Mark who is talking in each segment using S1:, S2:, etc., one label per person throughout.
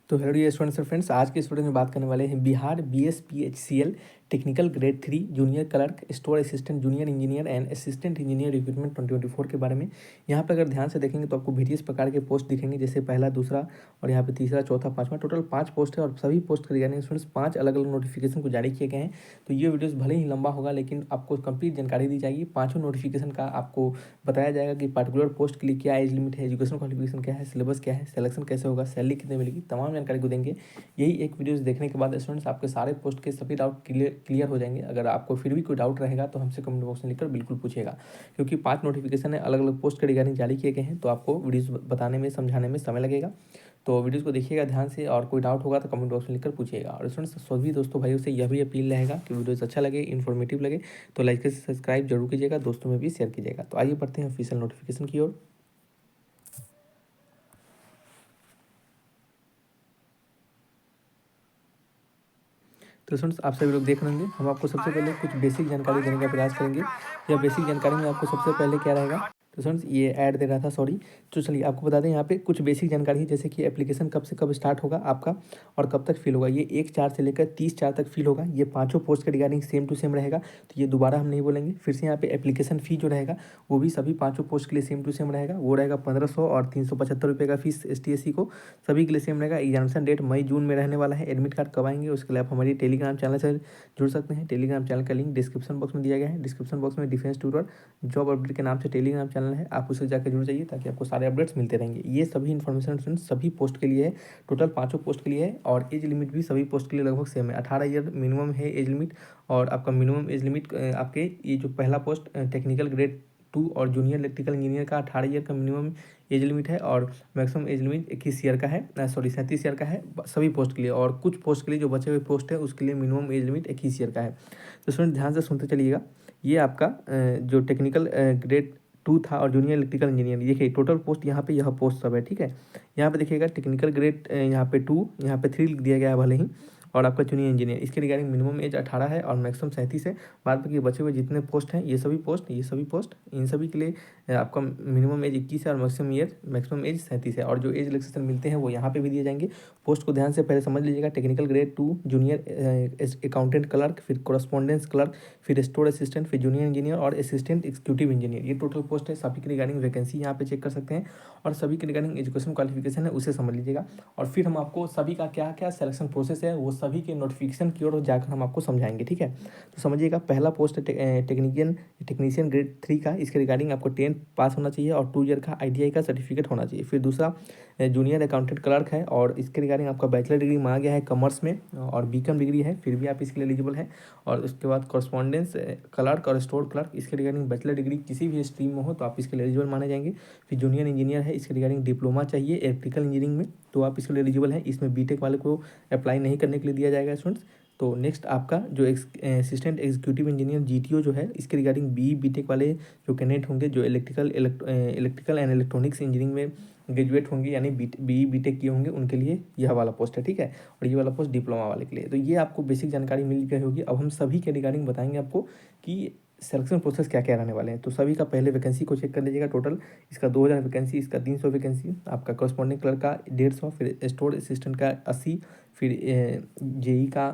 S1: तो hello dear students और friends, आज के स्टूडेंट में बात करने वाले हैं Bihar BSPHCL technical grade 3 junior clerk store assistant junior engineer and assistant engineer recruitment 2024 के बारे में। यहाँ पर अगर ध्यान से देखेंगे तो आपको वेरियस प्रकार के पोस्ट दिखेंगे, जैसे पहला, दूसरा और यहाँ पे तीसरा, चौथा, पाँचवा, टोटल 5 पोस्ट है और सभी पोस्ट के रिगार्डिंग स्टूडेंट्स 5 अलग अलग नोटिफिकेशन को जारी किए गए हैं। तो ये वीडियोस भले ही लंबा होगा लेकिन आपको कंप्लीट जानकारी दी जाएगी। पाँचों नोटिफिकेशन का आपको बताया जाएगा कि पर्टिकुलर पोस्ट के लिए क्या एज लिमिट है, एजुकेशन क्वालिफिकेशन क्या है, सिलेबस क्या है, सिलेक्शन कैसे होगा, सैलरी कितनी मिलेगी, तमाम जानकारी को देंगे। यही एक वीडियोस देखने के बाद स्टूडेंट्स आपके सारे पोस्ट के सभी डाउट क्लियर हो जाएंगे। अगर आपको फिर भी कोई डाउट रहेगा तो हमसे कमेंट बॉक्स में लिखकर बिल्कुल पूछिएगा, क्योंकि 5 नोटिफिकेशन है, अलग अलग पोस्ट के रिगार्डिंग जारी किए गए हैं, तो आपको वीडियोस बताने में समझाने में समय लगेगा। तो वीडियोस को देखिएगा ध्यान से और कोई डाउट होगा तो कमेंट बॉक्स में लिखकर पूछिएगा। और स्टूडेंट्स सभी दोस्तों भाइयों से यह भी अपील रहेगा कि वीडियोस अच्छा लगे, इन्फॉर्मेटिव लगे तो लाइक से सब्सक्राइब जरूर कीजिएगा, दोस्तों में भी शेयर कीजिएगा। तो आइए बढ़ते हैं ऑफिशियल नोटिफिकेशन की ओर। तो स्टूडेंट्स आप सभी लोग देख रहे होंगे, हम आपको सबसे पहले कुछ बेसिक जानकारी देने का प्रयास करेंगे। यह बेसिक जानकारी में आपको सबसे पहले क्या रहेगा, तो स्टूडेंट्स ये ऐड दे रहा था, सॉरी। तो चलिए आपको बता दें, यहाँ पे कुछ बेसिक जानकारी है, जैसे कि एप्लीकेशन कब से कब स्टार्ट होगा आपका और कब तक फिल होगा। ये 1/4 से लेकर 30/4 तक फिल होगा। ये पाँचों पोस्ट के रिगार्डिंग सेम टू सेम रहेगा, तो ये दोबारा हम नहीं बोलेंगे। फिर से यहाँ पे एप्लीकेशन फ़ी जो रहेगा वो भी सभी पाँचों पोस्ट के लिए सेम टू सेम रहेगा। वो रहेगा 1500 और 375 रुपये का फीस ST SC को सभी के लिए सेम रहेगा। एग्जामिनेशन डेट मई जून में रहने वाला है। एडमिट कार्ड कब आएंगे उसके लिए आप हमारी टेलीग्राम चैनल से जुड़ सकते हैं। टेलीग्राम चैनल का लिंक डिस्क्रिप्शन बॉक्स में दिया गया है। डिस्क्रिप्शन बॉक्स में डिफेंस ट्यूटर जॉब अपडेट के नाम से टेलीग्राम चैनल है, आप उसे जाकर जुड़ जाइए ताकि आपको सारे अपडेट्स मिलते रहेंगे। ये सभी इन्फॉर्मेशन सभी पोस्ट के लिए है, टोटल पाँचों पोस्ट के लिए है। और एज लिमिट भी सभी पोस्ट के लिए लगभग सेम है, 18 ईयर मिनिमम है एज लिमिट। और आपका मिनिमम एज लिमिट आपके ये जो पहला पोस्ट टेक्निकल ग्रेड 2 और जूनियर इलेक्ट्रिकल इंजीनियर का 18 ईयर का मिनिमम एज लिमिट है और मैक्सिमम एज लिमिट 21 ईयर का है, सॉरी 37 ईयर का है सभी पोस्ट के लिए। और कुछ पोस्ट के लिए जो बचे हुए पोस्ट है उसके लिए मिनिमम एज लिमिट 21 ईयर का है। तो स्टूडेंट ध्यान से सुनते चलिएगा। ये आपका जो टेक्निकल ग्रेड 2 था और जूनियर इलेक्ट्रिकल इंजीनियर, देखिए टोटल पोस्ट यहाँ पे यह पोस्ट सब है, ठीक है। यहाँ पे देखिएगा टेक्निकल ग्रेड यहाँ पे 2, यहाँ पे 3 लिख दिया गया है भले ही, और आपका जूनियर इंजीनियर इसके रिगार्डिंग मिनिमम एज 18 है और मैक्सिमम 37 है। बाद बाकी बचे हुए जितने पोस्ट हैं ये सभी पोस्ट इन सभी के लिए आपका मिनिमम एज 21 है और मैक्सिमम एज 37 है। और जो एज रिलैक्सेशन मिलते हैं वो यहाँ पे भी दिए जाएंगे। पोस्ट को ध्यान से पहले समझ लीजिएगा। Technical grade 2 junior accountant clerk, फिर कोरस्पॉन्डेंस क्लर्क, फिर स्टोर असिस्टेंट, फिर जूनियर इंजीनियर और असिस्टेंट एग्जीक्यूटिव इंजीनियर, ये टोटल पोस्ट है। सभी के रिगार्डिंग वैकेंसी यहाँ पे चेक कर सकते हैं और सभी के रिगार्डिंग एजुकेशन क्वालिफिकेशन है उसे समझ लीजिएगा। और फिर हम आपको सभी का क्या क्या सिलेक्शन प्रोसेस है वो सभी के नोटिफिकेशन की ओर जाकर हम आपको समझाएंगे, ठीक है। तो समझिएगा, पहला पोस्ट है टेक्नीशियन ग्रेड 3 का। इसके रिगार्डिंग आपको 10 पास होना चाहिए और 2 ईयर का ITI का सर्टिफिकेट होना चाहिए। फिर दूसरा जूनियर अकाउंटेंट क्लर्क है और इसके रिगार्डिंग आपका बैचलर डिग्री मांगा गया है कॉमर्स में और BCom डिग्री है, फिर भी आप इसके लिए एलिजिबल है। और उसके बाद कॉरस्पॉन्डेंस क्लर्क और स्टोर क्लर्क, इसके रिगार्डिंग बैचलर डिग्री किसी भी स्ट्रीम में हो तो आप इसके लिए एलिजिबल माने जाएंगे। फिर जूनियर इंजीनियर है, इसके रिगार्डिंग डिप्लोमा चाहिए इलेक्ट्रिकल इंजीनियरिंग में तो आप इसके लिए एलिजिबल हैं। इसमें BTech वाले को अप्लाई नहीं करने के लिए दिया जाएगा स्टूडेंट्स। तो नेक्स्ट आपका जो असिस्टेंट एग्जीक्यूटिव इंजीनियर GTO जो है, इसके रिगार्डिंग BTech वाले जो कैंडिडेट होंगे जो इलेक्ट्रिकल एंड इलेक्ट्रॉनिक्स इंजीनियरिंग में ग्रेजुएट होंगे यानी BTech किए होंगे उनके लिए यह वाला पोस्ट है, ठीक है। और ये वाला पोस्ट डिप्लोमा वाले के लिए। तो ये आपको बेसिक जानकारी मिल गई होगी। अब हम सभी के रिगार्डिंग बताएंगे आपको कि सिलेक्शन प्रोसेस क्या क्या रहने वाले हैं। तो सभी का पहले वैकेंसी को चेक कर लीजिएगा। टोटल इसका 2000 वैकेंसी, इसका 300 वैकेंसी, आपका कॉरस्पॉन्डिंग क्लर्क का 150, फिर स्टोर असिस्टेंट का 80, फिर JE का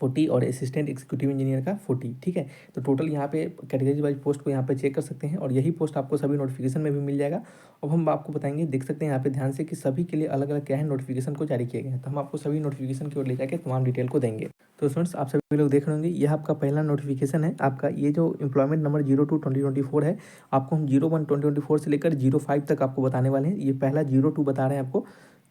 S1: 40 और असिस्टेंट एग्जीक्यूटिव इंजीनियर का 40, ठीक है। तो टोटल यहाँ पे कैटेगरी वाइज पोस्ट को यहाँ पे चेक कर सकते हैं और यही पोस्ट आपको सभी नोटिफिकेशन में भी मिल जाएगा। अब हम आपको बताएंगे, देख सकते हैं यहाँ पे ध्यान से कि सभी के लिए अलग अलग क्या है नोटिफिकेशन को जारी किए गए हैं। तो हम आपको सभी नोटिफिकेशन की ओर ले जाकर तमाम डिटेल को देंगे। तो स्टूडेंट्स आप सभी लोग देख रहे होंगे, यह आपका पहला नोटिफिकेशन है। आपका ये जो एम्प्लॉयमेंट नंबर 02/2024 है, आपको हम 01/2024 से लेकर 05 तक आपको बताने वाले हैं। ये पहला 02 बता रहे हैं आपको।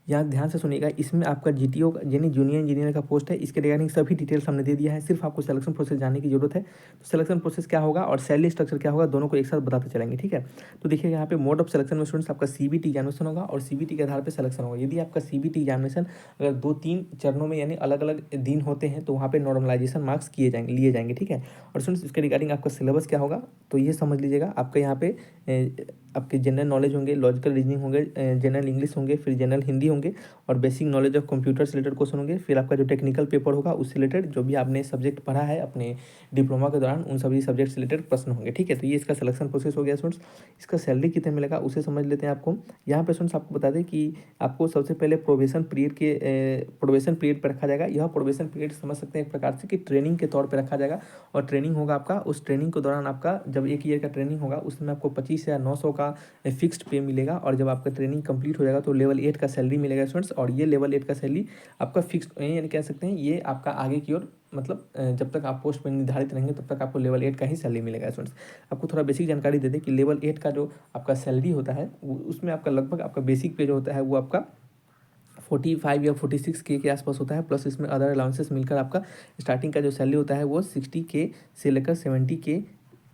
S1: यहाँ ध्यान से सुनिएगा, इसमें आपका GTO यानी जूनियर इंजीनियर का पोस्ट है। इसके रिगार्डिंग सभी डिटेल्स हमने दे दिया है, सिर्फ आपको सिलेक्शन प्रोसेस जानने की जरूरत है। तो सिलेक्शन प्रोसेस क्या होगा और सैलरी स्ट्रक्चर क्या होगा, दोनों को एक साथ बताते चलेंगे, ठीक है। तो देखिए यहाँ पे मोड ऑफ सिलेक्शन में स्टूडेंट्स आपका CBT एग्जामिनेशन होगा और CBT के आधार पर सिलेक्शन होगा। यदि आपका CBT एग्जामिनेशन अगर 2-3 चरणों में यानी अलग अलग दिन होते हैं तो वहाँ पे नॉर्मलाइजेशन मार्क्स लिए जाएंगे, ठीक है। और स्टूडेंट्स इसके रिगार्डिंग आपका सिलेबस क्या होगा तो ये समझ लीजिएगा। आपका यहाँ पे आपके जनरल नॉलेज होंगे, लॉजिकल रीजनिंग होंगे, जनरल इंग्लिश होंगे, फिर जनरल हिंदी होंगे और बेसिक नॉलेज ऑफ कंप्यूटर से रिलेटेड क्वेश्चन होंगे। फिर आपका जो टेक्निकल पेपर होगा उससे रिलेटेड जो भी आपने सब्जेक्ट पढ़ा है अपने डिप्लोमा के दौरान उन सभी सब्जेक्ट से रिलेटेड प्रश्न होंगे। ठीक है, तो ये इसका सिलेक्शन प्रोसेस हो गया स्टूडेंट्स। इसका सैलरी कितने मिलेगा उसे समझ लेते हैं आपको। यहाँ पे स्टूडेंट्स आपको बता दें कि आपको सबसे पहले प्रोबेशन पीरियड पर रखा जाएगा। यह प्रोबेशन पीरियड समझ सकते हैं एक प्रकार से कि ट्रेनिंग के तौर पर रखा जाएगा और ट्रेनिंग होगा आपका। उस ट्रेनिंग के दौरान आपका जब 1 ईयर का ट्रेनिंग होगा उसमें आपको 25,900 का फिक्स्ड पे मिलेगा और जब आपका ट्रेनिंग कंप्लीट हो जाएगा तो लेवल 8 का सैलरी मिलेगा स्टूडेंट्स। और ये लेवल 8 का सैलरी आपका फिक्स्ड यानी कह सकते हैं ये आपका आगे की ओर मतलब जब तक आप पोस्ट में निर्धारित रहेंगे तब तक आपको लेवल 8 का ही सैलरी मिलेगा स्टूडेंट्स। आपको थोड़ा बेसिक जानकारी दे दें कि लेवल 8 का जो आपका सैलरी होता है उसमें आपका लगभग आपका बेसिक पे जो होता है वो आपका 45 या 46K के आसपास होता है, प्लस इसमें अदर अलाउंसेस मिलकर आपका स्टार्टिंग का जो सैलरी होता है वो 60K से लेकर 70K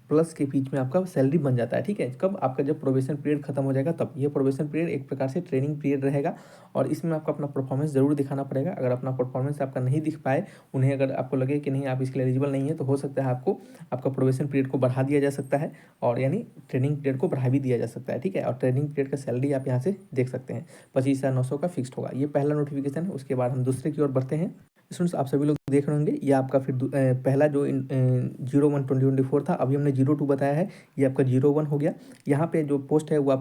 S1: प्लस के बीच में आपका सैलरी बन जाता है। ठीक है, कब आपका जब प्रोबेशन पीरियड खत्म हो जाएगा तब। ये प्रोबेशन पीरियड एक प्रकार से ट्रेनिंग पीरियड रहेगा और इसमें आपको अपना परफॉर्मेंस जरूर दिखाना पड़ेगा। अगर अपना परफॉर्मेंस आपका नहीं दिख पाए, उन्हें अगर आपको लगे कि नहीं आप इसके लिए एलिजिबल नहीं है, तो हो सकता है आपको आपका प्रोबेशन पीरियड को बढ़ा दिया जा सकता है और यानी ट्रेनिंग पीरियड को बढ़ा भी दिया जा सकता है। ठीक है, और ट्रेनिंग पीरियड का सैलरी आप यहाँ से देख सकते हैं 25,900 का फिक्स्ड होगा। ये पहला नोटिफिकेशन है। उसके बाद हम दूसरे की ओर बढ़ते हैं। स्टूडेंट्स आप सभी लोग देख रहे होंगे ये आपका फिर पहला जो 01/2024 था, अभी हमने 02 बताया है, ये आपका 01 हो गया। यहाँ पे जो पोस्ट है वो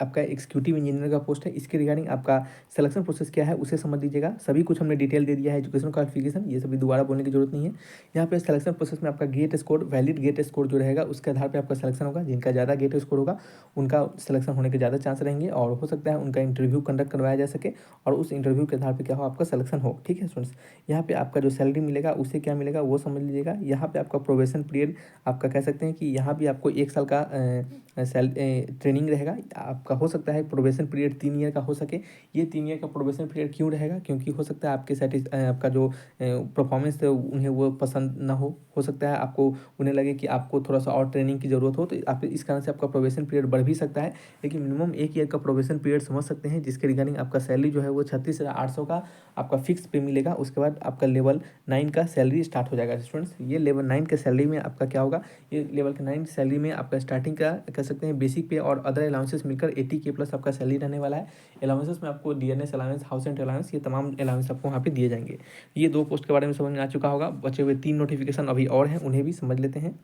S1: आपका एग्जीक्यूटिव इंजीनियर का पोस्ट है। इसके रिगार्डिंग आपका सिलेक्शन प्रोसेस क्या है उसे समझ लीजिएगा। सभी कुछ हमने डिटेल दे दिया है, एजुकेशन क्वालिफिकेशन, ये सभी दोबारा बोलने की जरूरत नहीं है। यहाँ पे सिलेक्शन प्रोसेस में आपका GATE score, valid GATE score जो रहेगा उसके आधार पर आपका सिलेक्शन होगा। जिनका ज़्यादा गेट स्कोर होगा उनका सिलेक्शन होने के ज़्यादा चांस रहेंगे और हो सकता है उनका इंटरव्यू कंडक्ट करवाया जा सके और उस इंटरव्यू के आधार पर क्या हो आपका सिलेक्शन हो। ठीक है स्टूडेंट्स, यहाँ पे आपका जो सैलरी मिलेगा उसे क्या मिलेगा वो समझ लीजिएगा। यहाँ पे आपका प्रोबेशन पीरियड आपका कह सकते हैं कि यहाँ भी आपको 1 साल का ट्रेनिंग रहेगा। आपका हो सकता है प्रोबेशन पीरियड 3 ईयर का हो सके। ये 3 ईयर का प्रोबेशन पीरियड क्यों रहेगा? क्योंकि हो सकता है आपका जो परफॉर्मेंस है उन्हें वो पसंद ना हो सकता है आपको उन्हें लगे कि आपको थोड़ा सा और ट्रेनिंग की ज़रूरत हो, तो आप इस कारण से आपका प्रोबेशन पीरियड बढ़ भी सकता है। लेकिन मिनिमम 1 ईयर का प्रोबेशन पीरियड समझ सकते हैं, जिसके रिगार्डिंग आपका सैलरी जो है वो 36,800 का आपका फिक्स पे मिलेगा। उसके बाद आपका लेवल 9 का सैलरी स्टार्ट हो जाएगा स्टूडेंट्स। ये लेवल 9 के सैलरी में आपका क्या होगा, ये लेवल के 9 सैलरी में आपका स्टार्टिंग का कह सकते हैं बेसिक पे और अदर अलाउंसेस मिलकर 80K प्लस आपका सैलरी रहने वाला है। अलाउंसेस में आपको DNS allowance, house rent allowance, ये तमाम अलाउंस आपको वहाँ पे दिए जाएंगे। ये 2 पोस्ट के बारे में समझ में आ चुका होगा। बचे हुए 3 नोटिफिकेशन अभी और हैं, उन्हें भी समझ लेते हैं।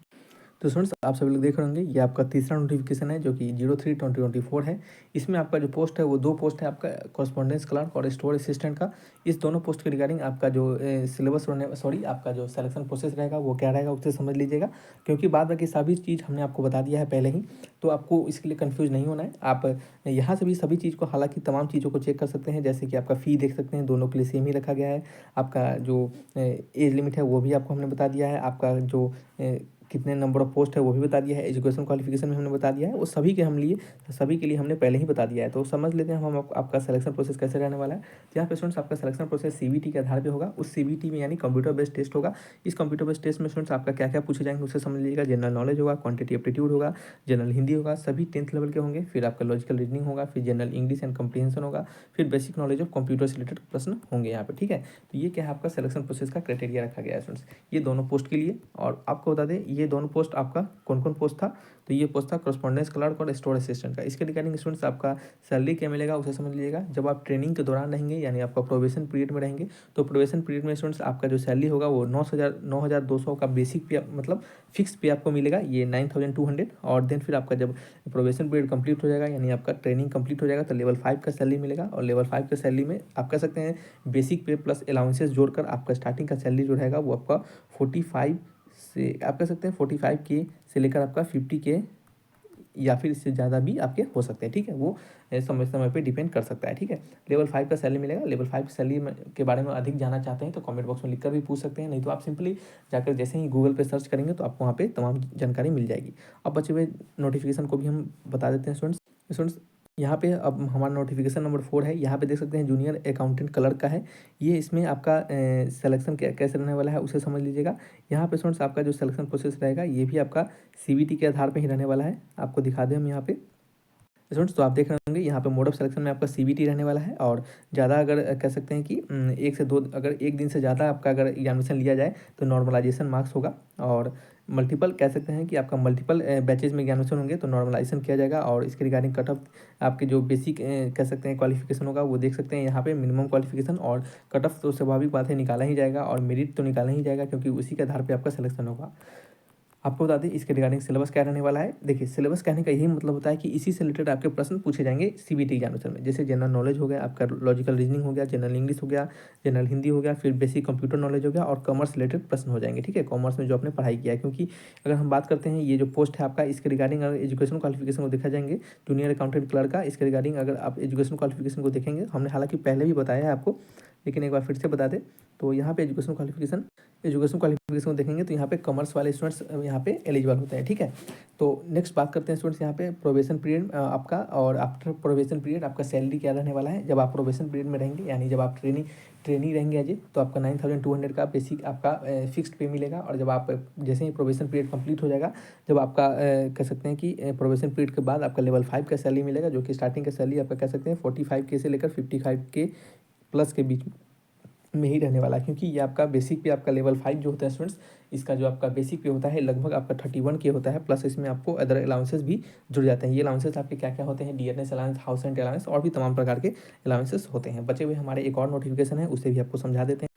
S1: तो स्टूडेंट्स आप सभी लोग देख रहे होंगे ये आपका तीसरा नोटिफिकेशन है जो कि 03/2024 है। इसमें आपका जो पोस्ट है वो 2 पोस्ट है आपका कॉरेस्पॉन्डेंस क्लर्क और स्टोर असिस्टेंट का। इस दोनों पोस्ट के रिगार्डिंग आपका जो सिलेबस आपका जो सिलेक्शन प्रोसेस रहेगा वो क्या रहेगा उसे समझ लीजिएगा, क्योंकि बाद बाकी सभी चीज़ हमने आपको बता दिया है पहले ही, तो आपको इसके लिए कन्फ्यूज नहीं होना है। आप यहाँ से भी सभी चीज़ को, हालांकि तमाम चीज़ों को चेक कर सकते हैं, जैसे कि आपका फ़ी देख सकते हैं, दोनों के लिए सेम ही रखा गया है। आपका जो एज लिमिट है वो भी आपको हमने बता दिया है। आपका जो कितने नंबर ऑफ पोस्ट है वो भी बता दिया है। एजुकेशन क्वालिफिकेशन में हमने बता दिया है, वो सभी के लिए हमने पहले ही बता दिया है। तो समझ लेते हैं हम आपका सिलेक्शन प्रोसेस कैसे रहने वाला है। तो यहाँ पे स्टूडेंट्स आपका सिलेक्शन प्रोसेस सीबीटी के आधार पे होगा। उस सीबीटी में यानी कंप्यूटर बेस्ड टेस्ट होगा। इस कंप्यूटर बेस्ड टेस्ट में स्टूडेंट्स आपका क्या क्या पूछे जाएंगे उसे समझ लीजिएगा। जनरल नॉलेज होगा, क्वांटिटी एप्टीट्यूड होगा, जनरल हिंदी होगा, सभी 10th लेवल के होंगे। फिर आपका लॉजिकल रीजनिंग होगा, फिर जनरल इंग्लिश एंड कम्प्रीहेंशन होगा, फिर बेसिक नॉलेज ऑफ कंप्यूटर से रिलेटेड प्रश्न होंगे यहाँ पे। ठीक है, तो ये क्या है आपका सिलेक्शन प्रोसेस का क्राइटेरिया रखा गया है स्टूडेंट्स, ये दोनों पोस्ट के लिए। और आपको बता दें ये दोनों पोस्ट आपका कौन कौन पोस्ट था, तो ये पोस्ट था कॉरेस्पॉन्डेंस क्लर्क और स्टोर असिस्टेंट का। इसके रिगार्डिंग स्टूडेंट्स आपका सैलरी क्या मिलेगा उसे समझ लीजिएगा। जब आप ट्रेनिंग के दौरान रहेंगे यानी आपका प्रोबेशन पीरियड में रहेंगे, तो प्रोबेशन पीरियड में स्टूडेंट्स आपका जो सैलरी होगा वो 9,200 का बेसिक पे मतलब फिक्स पे आपको मिलेगा, ये 9,200। और देन फिर आपका जब प्रोबेशन पीरियड कंप्लीट हो जाएगा यानी आपका ट्रेनिंग कंप्लीट हो जाएगा तो लेवल 5 का सैलरी मिलेगा। और लेवल 5 का सैलरी में आप कह सकते हैं बेसिक पे प्लस अलाउंसेस जोड़कर आपका स्टार्टिंग का सैलरी जो रहेगा वो आपका 45 से आप कह सकते हैं 45K से लेकर आपका 50K या फिर इससे ज़्यादा भी आपके हो सकते हैं। ठीक है, वो समय समय पे डिपेंड कर सकता है। ठीक है, लेवल 5 का सैलरी मिलेगा। लेवल 5 सैलरी के बारे में अधिक जानना चाहते हैं तो कमेंट बॉक्स में लिखकर भी पूछ सकते हैं, नहीं तो आप सिंपली जाकर जैसे ही गूगल पे सर्च करेंगे तो आपको वहाँ पे तमाम जानकारी मिल जाएगी। अब बचे हुए नोटिफिकेशन को भी हम बता देते हैं स्टूडेंट्स। यहाँ पे अब हमारा नोटिफिकेशन नंबर 4 है। यहाँ पे देख सकते हैं जूनियर अकाउंटेंट क्लर्क का है। ये इसमें आपका सिलेक्शन कैसे रहने वाला है उसे समझ लीजिएगा। यहाँ पे स्टूडेंट्स आपका जो सिलेक्शन प्रोसेस रहेगा ये भी आपका सीबीटी के आधार पे ही रहने वाला है। आपको दिखा दें हम यहाँ पे स्टूडेंट्स, तो आप देख रहे होंगे यहाँ पे मोड ऑफ सिलेक्शन में आपका सीबीटी रहने वाला है। और ज़्यादा अगर कह सकते हैं कि 1 से 2 अगर 1 दिन से ज़्यादा आपका अगर एग्जामिनेशन लिया जाए तो नॉर्मलाइजेशन मार्क्स होगा। और मल्टीपल कह सकते हैं कि आपका मल्टीपल बैचेज में एग्जामिनेशन होंगे तो नॉर्मलाइजेशन किया जाएगा। और इसके रिगार्डिंग कट ऑफ आपके जो बेसिक कह सकते हैं क्वालिफिकेशन होगा वो देख सकते हैं यहाँ पे मिनिमम क्वालिफिकेशन और कट ऑफ तो स्वाभाविक बात है निकाला ही जाएगा और मेरिट तो निकाला ही जाएगा क्योंकि उसी के आधार पर आपका सिलेक्शन होगा। आपको बता दें इसके रिगार्डिंग सिलेबस क्या रहने वाला है। देखिए सिलेबस कहने का यही मतलब होता है कि इसी से रिलेटेड आपके प्रश्न पूछे जाएंगे सीबीटी एग्जामिनेशन में। जैसे जनरल नॉलेज हो गया, आपका लॉजिकल रीजनिंग हो गया, जनरल इंग्लिश हो गया, जनरल हिंदी हो गया, फिर बेसिक कंप्यूटर नॉलेज हो गया और कॉमर्स रिलेटेड प्रश्न हो जाएंगे। ठीक है, कॉमर्स में जो आपने पढ़ाई किया है, क्योंकि अगर हम बात करते हैं ये जो पोस्ट है आपका, इसके रिगार्डिंग अगर एजुकेशन क्वालिफिकेशन को देखा जाएंगे जूनियर अकाउंटेंट क्लर्क का, इसके रिगार्डिंग अगर आप एजुकेशन क्वालिफिकेशन को देखेंगे, हमने हालांकि पहले भी बताया है आपको, लेकिन एक बार फिर से बता दें तो यहाँ पे एजुकेशन क्वालिफिकेशन को देखेंगे तो यहाँ पे कॉमर्स वाले स्टूडेंट्स यहाँ पे एलिजिबल होते हैं। ठीक है, तो नेक्स्ट बात करते हैं स्टूडेंट्स यहाँ पे प्रोबेशन पीरियड आपका, और आफ्टर प्रोबेशन पीरियड आपका सैलरी क्या रहने वाला है। जब आप प्रोबेशन पीरियड में रहेंगे यानी जब आप ट्रेनिंग रहेंगे अजय, तो आपका 9200 का बेसिक आपका फिक्स्ड पे मिलेगा। और जब आप जैसे ही प्रोबेशन पीरियड कंप्लीट हो जाएगा, जब आपका कह सकते हैं कि प्रोबेशन पीरियड के बाद आपका लेवल 5 का सैलरी मिलेगा, जो कि स्टार्टिंग का सैलरी आपका कह सकते हैं 45K से लेकर 55K प्लस के बीच में ही रहने वाला है। क्योंकि ये आपका बेसिक पे आपका लेवल 5 जो होता है स्टूडेंट्स, इसका जो आपका बेसिक पे होता है लगभग आपका 31K होता है, प्लस इसमें आपको अदर अलाउंसेस भी जुड़ जाते हैं। ये अलाउंसेस आपके क्या क्या होते हैं, DNS allowance, house rent allowance और भी तमाम प्रकार के अलाउंसेस होते हैं। बचे हुए हमारे एक और नोटिफिकेशन है, उसे भी आपको समझा देते हैं।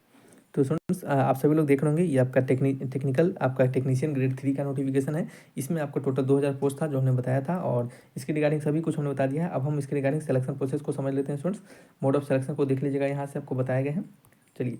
S1: तो स्टूडेंट्स आप सभी लोग देख रहे होंगे, ये आपका टेक्निकल आपका टेक्नीशियन ग्रेड 3 का नोटिफिकेशन है। इसमें आपको टोटल 2000 पोस्ट था जो हमने बताया था, और इसके रिगार्डिंग सभी कुछ हमने बता दिया है। अब हम इसके रिगार्डिंग सिलेक्शन प्रोसेस को समझ लेते हैं स्टूडेंट्स। मोड ऑफ सिलेक्शन को देख लीजिएगा, यहाँ से आपको बताए गए हैं। चलिए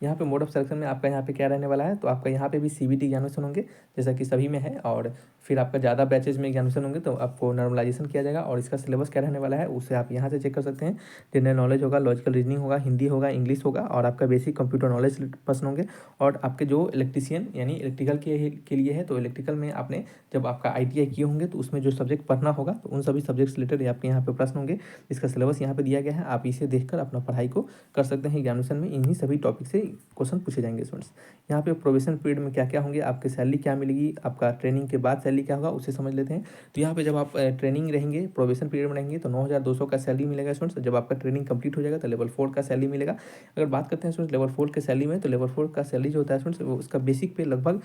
S1: यहाँ पे मोड ऑफ सिलेक्शन में आपका यहाँ पे क्या रहने वाला है, तो आपका यहाँ पे भी सीबीटी एग्जामिनेशन होंगे जैसा कि सभी में है, और फिर आपका ज़्यादा बैचेज में एग्जामिनेशन होंगे तो आपको नॉर्मलाइजेशन किया जाएगा। और इसका सिलेबस क्या रहने वाला है उसे आप यहाँ से चेक कर सकते हैं। जनरल नॉलेज होगा, लॉजिकल रीजनिंग होगा, हिंदी होगा, इंग्लिश होगा, और आपका बेसिक कंप्यूटर नॉलेज प्रश्न होंगे। और आपके जो इलेक्ट्रीशियन यानी इलेक्ट्रिकल के लिए है, तो इलेक्ट्रिकल में आपने जब आपका ITI किए होंगे तो उसमें जो सब्जेक्ट पढ़ना होगा तो उन सभी सब्जेक्ट से रिलेटेड आपके यहाँ पे प्रश्न होंगे। इसका सिलेबस यहाँ पे दिया गया है, आप इसे देखकर अपना पढ़ाई को कर सकते हैं। एग्जामिनेशन में इन्हीं सभी टॉपिक से क्वेश्चन पूछे जाएंगे स्टूडेंट्स। यहाँ पे प्रोबेशन पीरियड में क्या क्या होंगे, आपके सैलरी क्या मिलेगी, आपका ट्रेनिंग के बाद सैलरी क्या होगा उसे समझ लेते हैं। तो यहाँ पे जब आप ट्रेनिंग रहेंगे, प्रोबेशन पीरियड में रहेंगे तो 9200 का सैलरी मिलेगा स्टूडेंट्स। जब आपका ट्रेनिंग कंप्लीट हो जाएगा तो लेवल 4 का सैलरी मिलेगा। अगर बात करते हैं स्टूडेंट्स लेवल 4 के सैलरी में, तो लेवल 4 का सैलरी जो होता है स्टूडेंट्स वो उसका बेसिक पे लगभग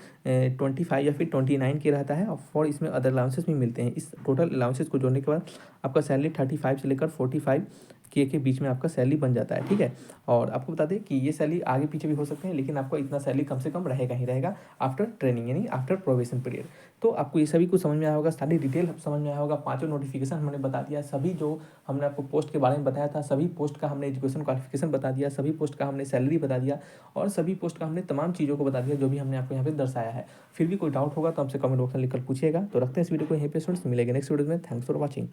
S1: 25 या फिर 29 के रहता है, और इसमें अदर अलाउंसेस भी मिलते हैं। इस टोटल अलाउंसेस को जोड़ने के बाद आपका सैलरी 35 से लेकर 45K के बीच में आपका सैलरी बन जाता है। ठीक है, और आपको बता दें कि ये सैलरी आगे पीछे भी हो सकते हैं, लेकिन आपको इतना सैलरी कम से कम रहेगा ही रहेगा आफ्टर ट्रेनिंग यानी आफ्टर प्रोबेशन पीरियड। तो आपको ये सभी कुछ समझ में आया होगा, सारी डिटेल समझ में आया होगा। पांचों नोटिफिकेशन हमने बता दिया, सभी जो हमने आपको पोस्ट के बारे में बताया था, सभी पोस्ट का हमने एजुकेशन क्वालिफिकेशन बता दिया, सभी पोस्ट का हमने सैलरी बता दिया, और सभी पोस्ट का हमने तमाम चीज़ों को बता दिया जो भी हमने आपको यहाँ पे दर्शाया है। फिर भी कोई डाउट होगा तो हमसे कमेंट बॉक्स में लिखकर पूछिएगा। तो रखते हैं इस वीडियो को यहीं पे स्टूडेंट्स, मिलेंगे नेक्स्ट वीडियो में। Thanks for watching.